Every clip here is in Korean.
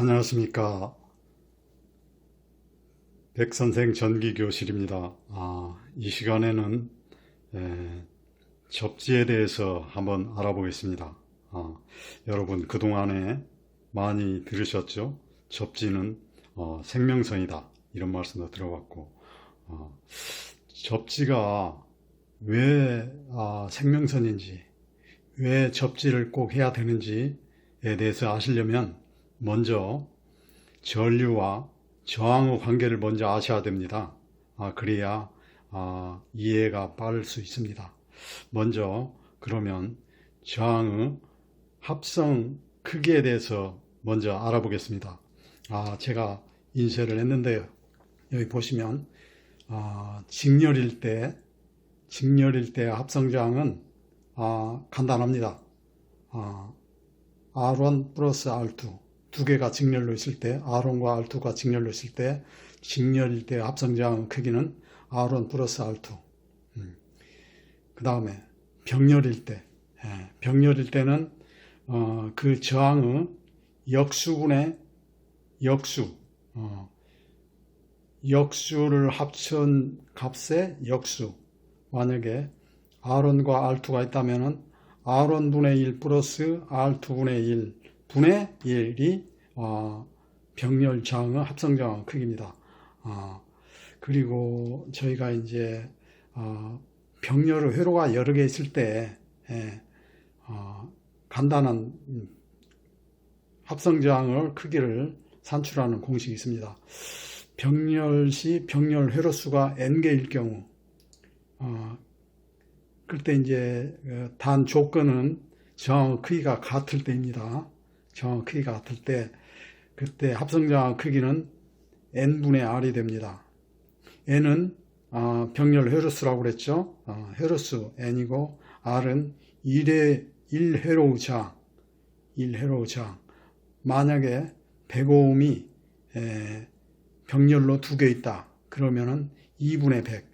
안녕하십니까. 백선생 전기교실입니다. 이 시간에는 에, 접지에 대해서 한번 알아보겠습니다. 여러분 그동안에 많이 들으셨죠? 접지는 생명선이다. 이런 말씀도 들어봤고, 접지가 왜 생명선인지, 왜 접지를 꼭 해야 되는지에 대해서 아시려면 먼저 전류와 저항의 관계를 먼저 아셔야 됩니다. 그래야 이해가 빠를 수 있습니다. 먼저 그러면 저항의 합성 크기에 대해서 먼저 알아보겠습니다. 제가 인쇄를 했는데요. 여기 보시면 직렬일 때 합성 저항은 간단합니다. R1 플러스 R2 두 개가 직렬로 있을 때, R1과 R2가 직렬로 있을 때, 직렬일 때 합성저항 크기는 R1 플러스 R2. 그 다음에 병렬일 때는 그 저항의 역수분의 역수를 합친 값의 역수. 만약에 R1과 R2가 있다면은 R1분의 1 플러스 R2분의 1 분의 1이 병렬 저항의 합성 저항 크기입니다. 그리고 저희가 이제 병렬의 회로가 여러 개 있을 때 간단한 합성 저항의 크기를 산출하는 공식이 있습니다. 병렬 시 병렬 회로수가 n개일 경우, 그때 이제 단 조건은 저항의 크기가 같을 때입니다. 저항 크기가 같을 때, 그때 합성저항 크기는 n분의 r이 됩니다. n은 병렬 회로수라고 그랬죠. 회로수 n이고, r은 1회로의 저항. 만약에 100ohm이 병렬로 2개 있다. 그러면은 2분의 100.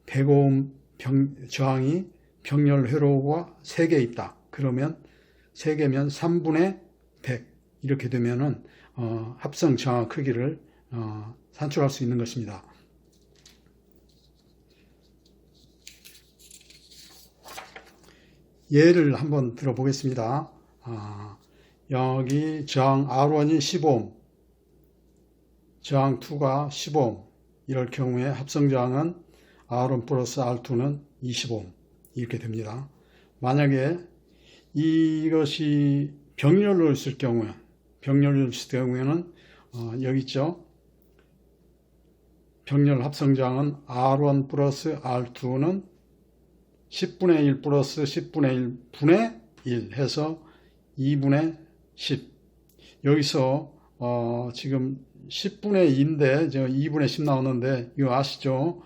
100ohm 저항이 병렬 회로가 3개 있다. 그러면 3개면 3분의 100. 이렇게 되면은 합성 저항 크기를 산출할 수 있는 것입니다. 예를 한번 들어보겠습니다. 여기 저항 R1이 15ohm, 저항 2가 15ohm. 이럴 경우에 합성 저항은 R1 플러스 R2는 25ohm. 이렇게 됩니다. 만약에 이것이 병렬로 있을 경우에는 여기 있죠. 병렬 합성 저항은 R1 플러스 R2는 10분의 1 플러스 10분의 1 분의 1 해서 2분의 10. 여기서 지금 10분의 2인데 2분의 10 나오는데 이거 아시죠?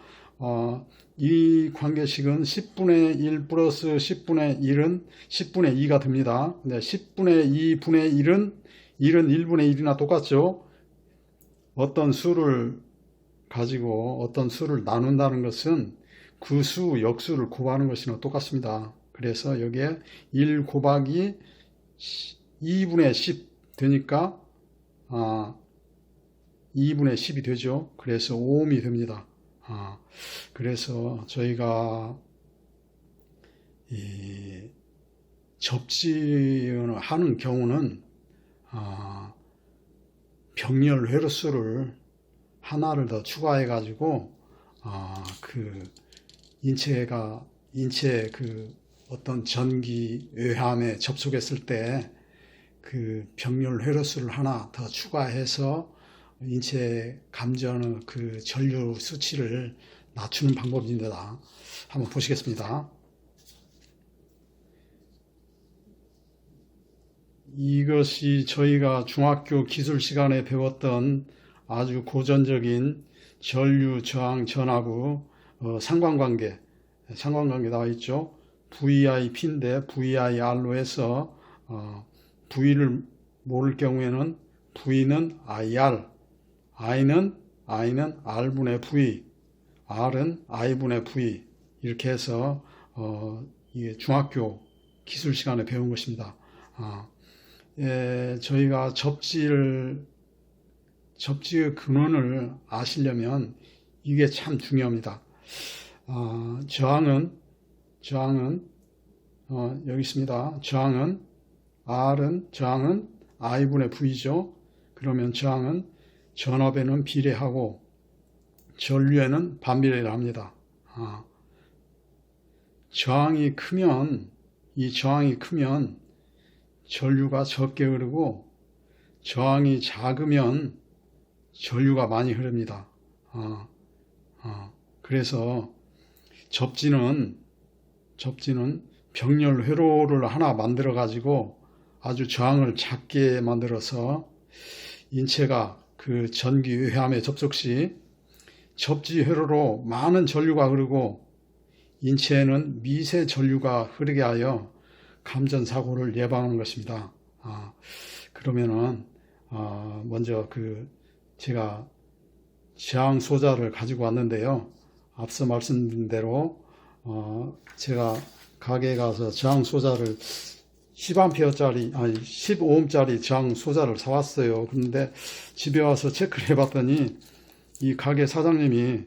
이 관계식은 10분의 1 플러스 10분의 1은 10분의 2가 됩니다. 근데 10분의 2 분의 1은 1분의 1이나 똑같죠. 어떤 수를 가지고 어떤 수를 나눈다는 것은 그 수, 역수를 곱하는 것이나 똑같습니다. 그래서 여기에 1 곱하기 2분의 10 되니까 2분의 10이 되죠. 그래서 5ohm이 됩니다. 그래서 저희가 이 접지를 하는 경우는 병렬 회로수를 하나를 더 추가해 가지고 그 인체의 그 어떤 전기 외함에 접촉했을 때 그 병렬 회로수를 하나 더 추가해서 인체 감전의 그 전류 수치를 낮추는 방법입니다. 한번 보시겠습니다. 이것이 저희가 중학교 기술 시간에 배웠던 아주 고전적인 전류 저항 전압의 상관관계 나와 있죠. VIP인데 VIR로 해서 V를 모를 경우에는 V는 IR, I는 R분의 V, R은 I분의 V. 이렇게 해서 이게 중학교 기술 시간에 배운 것입니다. 저희가 접지의 근원을 아시려면 이게 참 중요합니다. 저항은 여기 있습니다. 저항은 I분의 V죠. 그러면 저항은 전압에는 비례하고 전류에는 반비례를 합니다. 저항이 크면 전류가 적게 흐르고 저항이 작으면 전류가 많이 흐릅니다. 그래서 접지는 병렬 회로를 하나 만들어 가지고 아주 저항을 작게 만들어서 인체가 그 전기 회함에 접속 시 접지 회로로 많은 전류가 흐르고 인체에는 미세 전류가 흐르게 하여 감전사고를 예방하는 것입니다. 그러면은 먼저 제가 저항 소자를 가지고 왔는데요. 앞서 말씀드린 대로 제가 가게에 가서 저항 소자를 15ohm짜리 저항 소자를 사왔어요. 그런데 집에 와서 체크를 해봤더니 이 가게 사장님이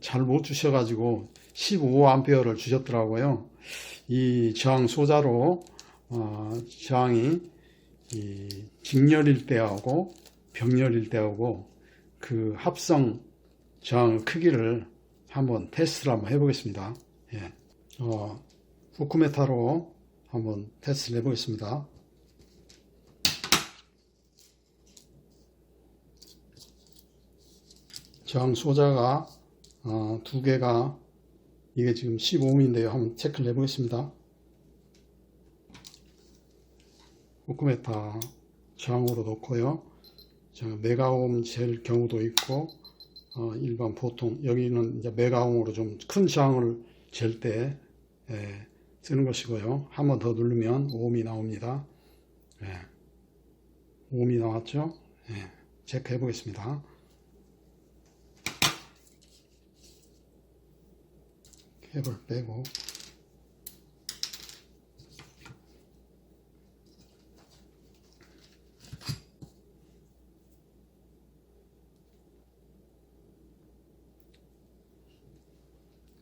잘 못 주셔가지고 15A를 주셨더라고요. 이 저항 소자로 저항이 직렬일 때하고 병렬일 때하고 그 합성 저항 크기를 한번 테스트를 한번 해보겠습니다. 후크메타로 한번 테스트를 해보겠습니다. 저항 소자가 두 개가 이게 지금 15ohm인데요. 한번 체크를 해보겠습니다. 후크메타 저항으로 놓고요. 메가오hm 잴 경우도 있고 일반 보통 여기는 이제 메가오음으로 좀 큰 저항을 잴 때 쓰는 것이고요. 한 번 더 누르면 ohm이 나옵니다. ohm이 나왔죠? 체크해 보겠습니다. 캡을 빼고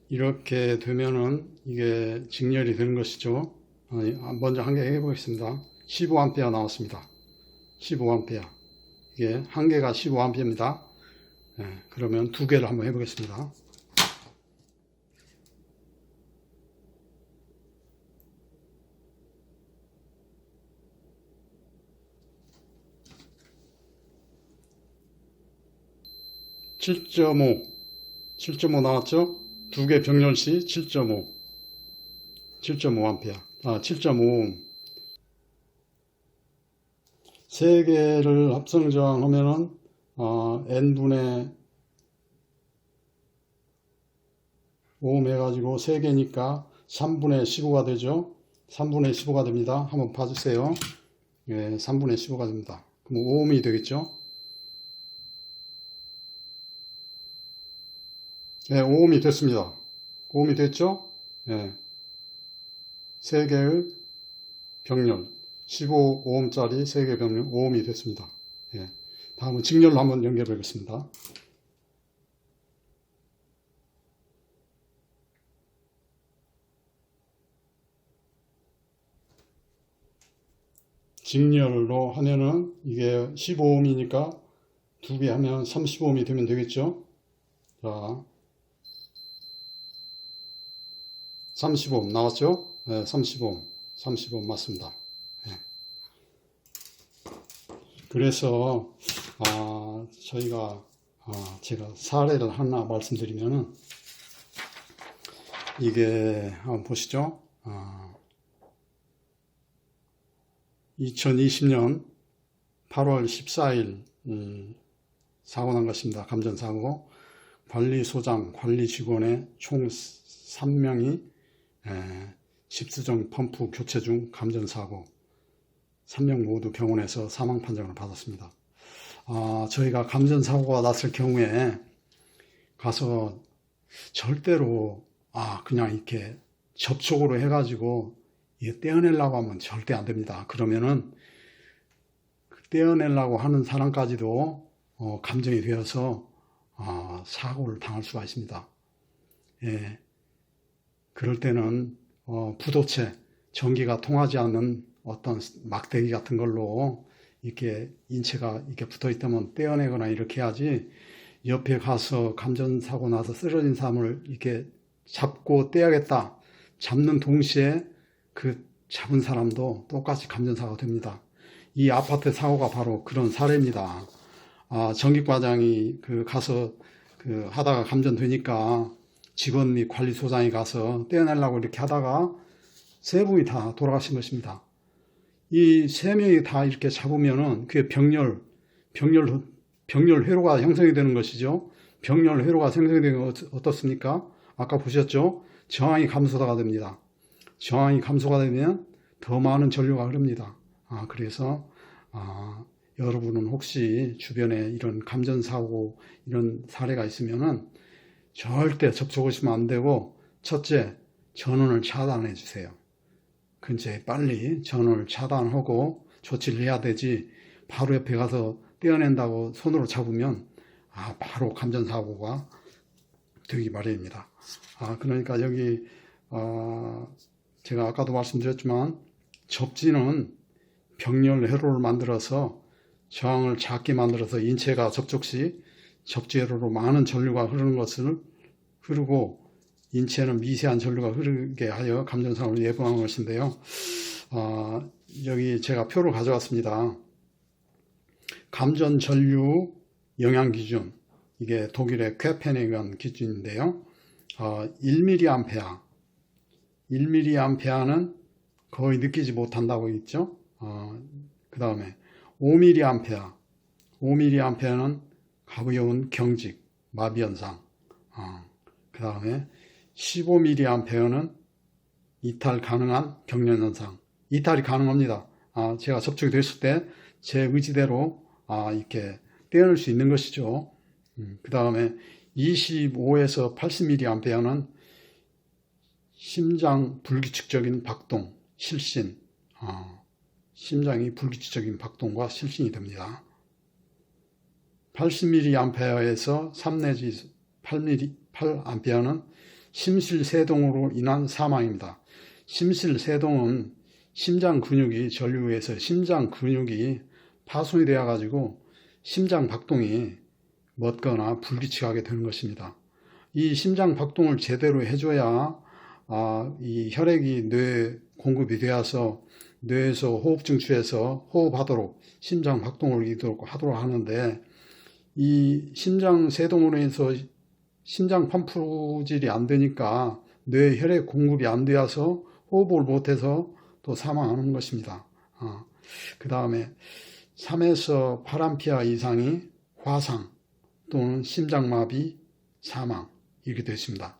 이렇게 되면은 이게 직렬이 되는 것이죠. 먼저 한 개 해보겠습니다. 15A 나왔습니다. 15A. 이게 한 개가 15A입니다. 그러면 두 개를 한번 해보겠습니다. (7.5) 나왔죠? 두 개 병렬 시 7.5A. 7.5ohm. 세 개를 합성 저항하면은 n분의 ohm 해가지고 세 개니까 3분의 15가 되죠. 3분의 15가 됩니다. 한번 봐주세요. 3분의 15가 됩니다. 그럼 ohm이 되겠죠. ohm이 됐습니다. ohm이 됐죠? 세 개의 병렬 15ohm짜리 세 개 병렬 ohm이 됐습니다. 다음은 직렬로 한번 연결해 보겠습니다. 직렬로 하면은 이게 15ohm이니까 두 개 하면 30ohm이 되면 되겠죠? 자, 35ohm 나왔죠? 30ohm 맞습니다. 그래서 제가 사례를 하나 말씀드리면은 이게 한번 보시죠. 2020년 8월 14일 사고 난 것입니다. 감전사고. 관리소장, 관리 직원의 총 3명이 집수정 펌프 교체 중 감전사고, 3명 모두 병원에서 사망 판정을 받았습니다. 저희가 감전사고가 났을 경우에 가서 절대로 그냥 이렇게 접촉으로 해가지고 이게 떼어내려고 하면 절대 안 됩니다. 그러면은 떼어내려고 하는 사람까지도 감정이 되어서 사고를 당할 수가 있습니다. 예, 그럴 때는 부도체, 전기가 통하지 않는 어떤 막대기 같은 걸로 이렇게 인체가 이렇게 붙어 있다면 떼어내거나 이렇게 해야지, 옆에 가서 감전사고 나서 쓰러진 사람을 이렇게 잡고 떼야겠다, 잡는 동시에 그 잡은 사람도 똑같이 감전사고가 됩니다. 이 아파트 사고가 바로 그런 사례입니다. 전기과장이 가서 하다가 감전되니까 직원 및 관리소장이 가서 떼어내려고 이렇게 하다가 세 분이 다 돌아가신 것입니다. 이 세 명이 다 이렇게 잡으면은 그게 병렬 회로가 형성이 되는 것이죠. 병렬 회로가 생성이 되는 건 어떻습니까? 아까 보셨죠? 저항이 감소가 됩니다. 저항이 감소가 되면 더 많은 전류가 흐릅니다. 그래서 여러분은 혹시 주변에 이런 감전사고 이런 사례가 있으면은 절대 접촉하시면 안 되고, 첫째, 전원을 차단해 주세요. 근처에 빨리 전원을 차단하고 조치를 해야 되지, 바로 옆에 가서 떼어낸다고 손으로 잡으면 바로 감전사고가 되기 마련입니다. 그러니까 여기 제가 아까도 말씀드렸지만, 접지는 병렬 회로를 만들어서 저항을 작게 만들어서 인체가 접촉 시 접지 회로로 많은 전류가 흐르고 인체는 미세한 전류가 흐르게 하여 감전사고를 예방하는 것인데요. 여기 제가 표를 가져왔습니다. 감전 전류 영향 기준, 이게 독일의 쾌펜에 의한 기준인데요. 1mA, 1mA는 거의 느끼지 못한다고 했죠. 그 다음에 5mA, 5mA는 가벼운 경직, 마비 현상. 그 다음에 15mA는 이탈 가능한 경련 현상. 이탈이 가능합니다. 제가 접촉이 됐을 때 제 의지대로 이렇게 떼어낼 수 있는 것이죠. 그 다음에 25에서 80mA는 심장 불규칙적인 박동, 실신, 심장이 불규칙적인 박동과 실신이 됩니다. 80mA에서 3 내지 8A는 심실세동으로 인한 사망입니다. 심실세동은 심장 근육이 전류에서 심장 근육이 파손이 되어 가지고 심장 박동이 멎거나 불규칙하게 되는 것입니다. 이 심장 박동을 제대로 해줘야 이 혈액이 뇌에 공급이 되어서 뇌에서 호흡증 취해서 호흡하도록 심장 박동을 하도록 하는데, 이 심장 세동으로 인해서 심장 펌프질이 안 되니까 뇌에 혈액 공급이 안 되어서 호흡을 못해서 또 사망하는 것입니다. 그 다음에 3에서 8A 이상이 화상 또는 심장마비, 사망 이렇게 되어 있습니다.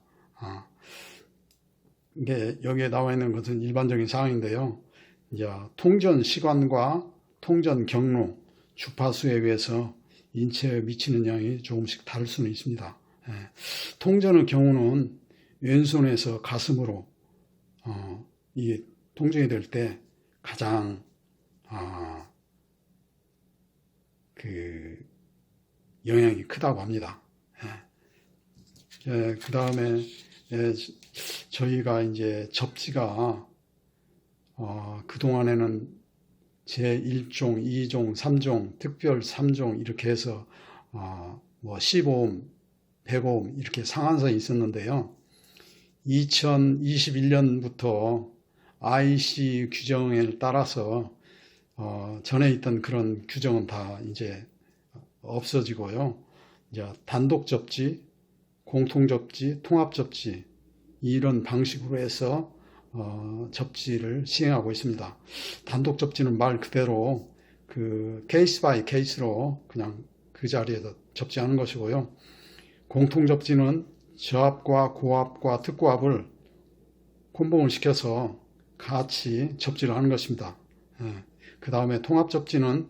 이게 여기에 나와 있는 것은 일반적인 사항인데요. 이제 통전 시간과 통전 경로, 주파수에 의해서 인체에 미치는 영향이 조금씩 다를 수는 있습니다. 통전의 경우는 왼손에서 가슴으로 이 통전이 될 때 가장 영향이 크다고 합니다. 그 다음에 저희가 이제 접지가 그동안에는 제1종, 2종, 3종, 특별 3종 이렇게 해서 15옴, 100옴 이렇게 상한선이 있었는데요. 2021년부터 IC 규정에 따라서 전에 있던 그런 규정은 다 이제 없어지고요. 이제 단독 접지, 공통 접지, 통합 접지 이런 방식으로 해서 접지를 시행하고 있습니다. 단독 접지는 말 그대로 케이스 바이 케이스로 그냥 그 자리에서 접지하는 것이고요. 공통 접지는 저압과 고압과 특고압을 혼봉을 시켜서 같이 접지를 하는 것입니다. 그 다음에 통합 접지는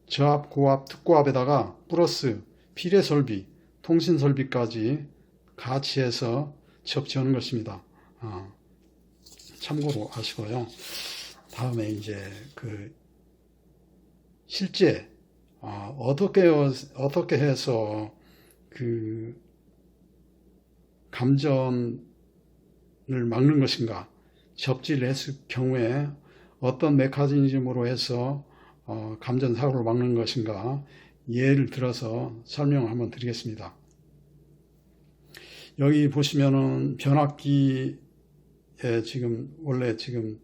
저압, 고압, 특고압에다가 플러스 필해 설비, 통신 설비까지 같이 해서 접지하는 것입니다. 참고로 하시고요. 다음에 이제 실제 어떻게 해서 그 감전을 막는 것인가, 접지를 했을 경우에 어떤 메커니즘으로 해서 감전 사고를 막는 것인가 예를 들어서 설명을 한번 드리겠습니다. 여기 보시면은 변압기에 지금 원래 지금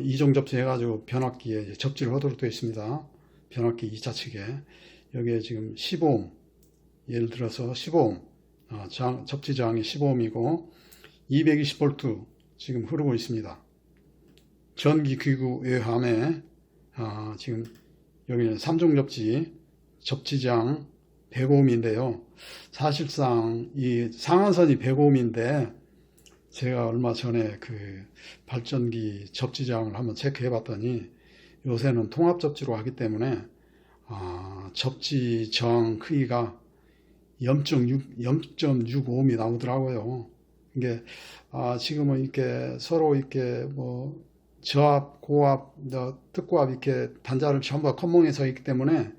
이종 접지 해가지고 변압기에 접지를 하도록 되어 있습니다. 변압기 2차 측에 여기에 지금 15옴, 예를 들어서 15옴 접지 저항이 15옴이고 220V 지금 흐르고 있습니다. 전기 기구 외함에 지금 여기는 3종 접지 저항 105옴인데요. 사실상 이 상한선이 105옴인데 제가 얼마 전에 그 발전기 접지 저항을 한번 체크해 봤더니 요새는 통합 접지로 하기 때문에 접지 저항 크기가 0.65옴이 나오더라고요. 이게 지금은 이렇게 서로 이렇게 뭐 저압, 고압, 특고압 이렇게 단자를 전부 컴몽에 서 있기 때문에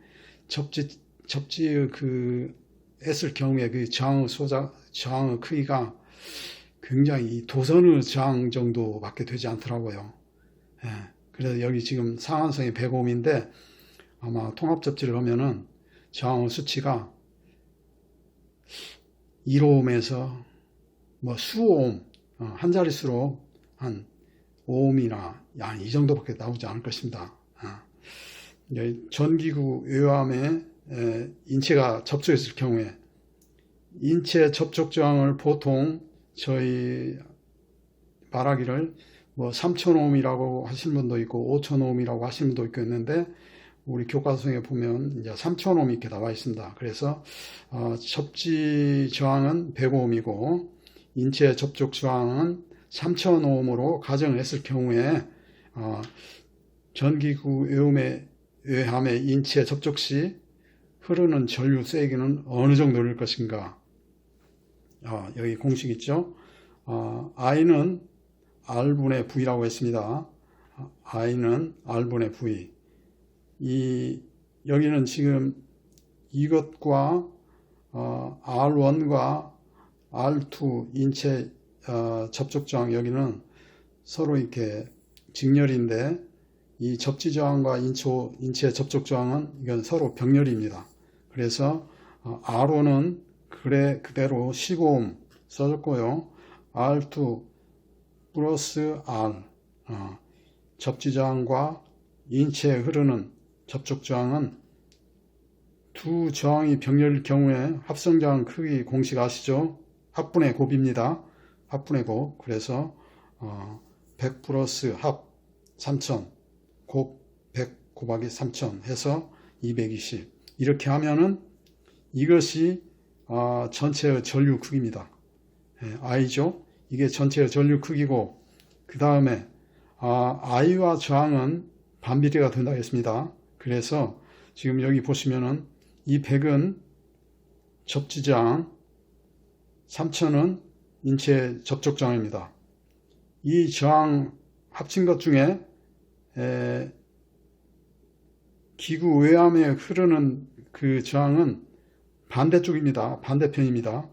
접지의 그 했을 경우에 그 저항의 크기가 굉장히 도선의 저항 정도밖에 되지 않더라고요. 예, 그래서 여기 지금 상한선이 105옴인데 아마 통합 접지를 하면은 저항의 수치가 1옴에서 뭐 수옴, 한 자릿수로 한 5옴이나 이 정도밖에 나오지 않을 것입니다. 전기구 외함에 인체가 접촉했을 경우에 인체 접촉 저항을 보통 저희 말하기를 뭐 3000옴이라고 하시는 분도 있고 5000옴이라고 하시는 분도 있는데 우리 교과서에 보면 이제 3000옴 이렇게 나와 있습니다. 그래서 접지 저항은 105옴이고 인체 접촉 저항은 3000옴으로 가정을 했을 경우에 전기구 외함의 인체 접촉 시 흐르는 전류 세기는 어느 정도일 것인가. 여기 공식 있죠. I는 R분의 V라고 했습니다. I는 R분의 V. 여기는 지금 이것과 R1과 R2 인체 접촉 저항 여기는 서로 이렇게 직렬인데 이 접지 저항과 인체 접촉 저항은 이건 서로 병렬입니다. 그래서 R1은 그대로 15옴 써줬고요. R2 플러스 R 접지 저항과 인체에 흐르는 접촉 저항은 두 저항이 병렬일 경우에 합성 저항 크기 공식 아시죠? 합분의 곱입니다. 합분의 곱. 그래서 100 플러스 합 3000 곱 100 곱하기 3000 해서 220. 이렇게 하면은 이것이 전체의 전류 크기입니다. I죠. 이게 전체의 전류 크기고 그 다음에 I와 저항은 반비례가 된다 했습니다. 그래서 지금 여기 보시면은 이 100은 접지 저항, 3000은 인체 접촉 저항입니다. 이 저항 합친 것 중에 기구 외함에 흐르는 그 저항은 반대쪽입니다. 반대편입니다.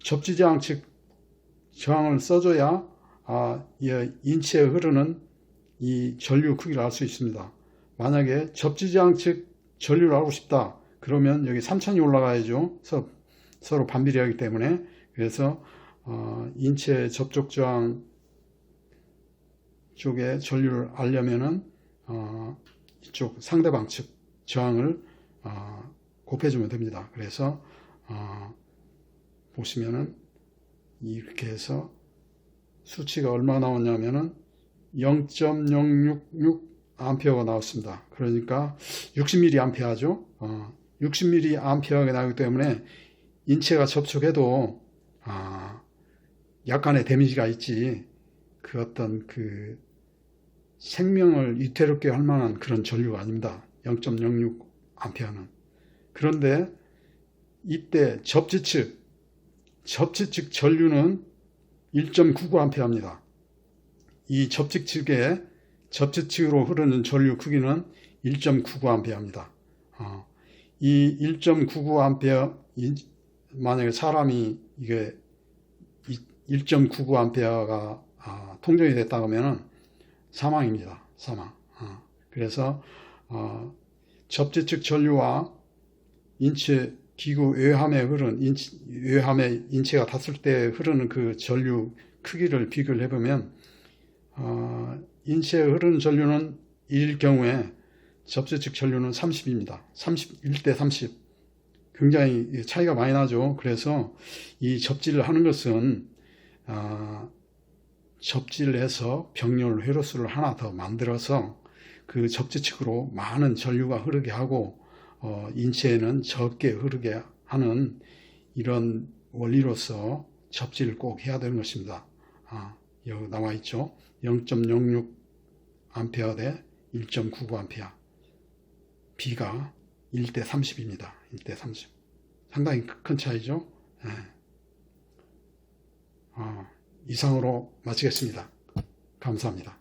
접지 저항 즉 저항을 써줘야 인체에 흐르는 이 전류 크기를 알 수 있습니다. 만약에 접지 저항 즉 전류를 알고 싶다. 그러면 여기 3000이 올라가야죠. 서로 반비례하기 때문에. 그래서 인체 접촉 저항 쪽에 전류를 알려면은 이쪽 상대방 측 저항을 곱해주면 됩니다. 그래서 보시면은 이렇게 해서 수치가 얼마 나왔냐면은 0.066 암페어가 나왔습니다. 그러니까 60mA 암페어죠. 60mA 암페어가 나오기 때문에 인체가 접촉해도 약간의 데미지가 있지 그 어떤 그 생명을 위태롭게 할 만한 그런 전류가 아닙니다. 0.06 암페어는. 그런데 이때 접지 측 전류는 1.99 암페어입니다. 이 접지 측으로 흐르는 전류 크기는 1.99A입니다. 이 1.99A, 만약에 사람이 이게 1.99A가 통정이 됐다 그러면은 사망입니다. 사망. 그래서 접지 측 전류와 인체 기구 외함에 외함에 인체가 닿았을 때 흐르는 그 전류 크기를 비교를 해보면 인체에 흐르는 전류는 1일 경우에 접지 측 전류는 30입니다. 1대 30. 굉장히 차이가 많이 나죠. 그래서 이 접지를 하는 것은 접지를 해서 병렬 회로수를 하나 더 만들어서 그 접지 측으로 많은 전류가 흐르게 하고 인체에는 적게 흐르게 하는 이런 원리로서 접지를 꼭 해야 되는 것입니다. 여기 나와 있죠. 0.06A 대 1.99A. B가 1대 30입니다. 1대 30. 상당히 큰 차이죠. 이상으로 마치겠습니다. 감사합니다.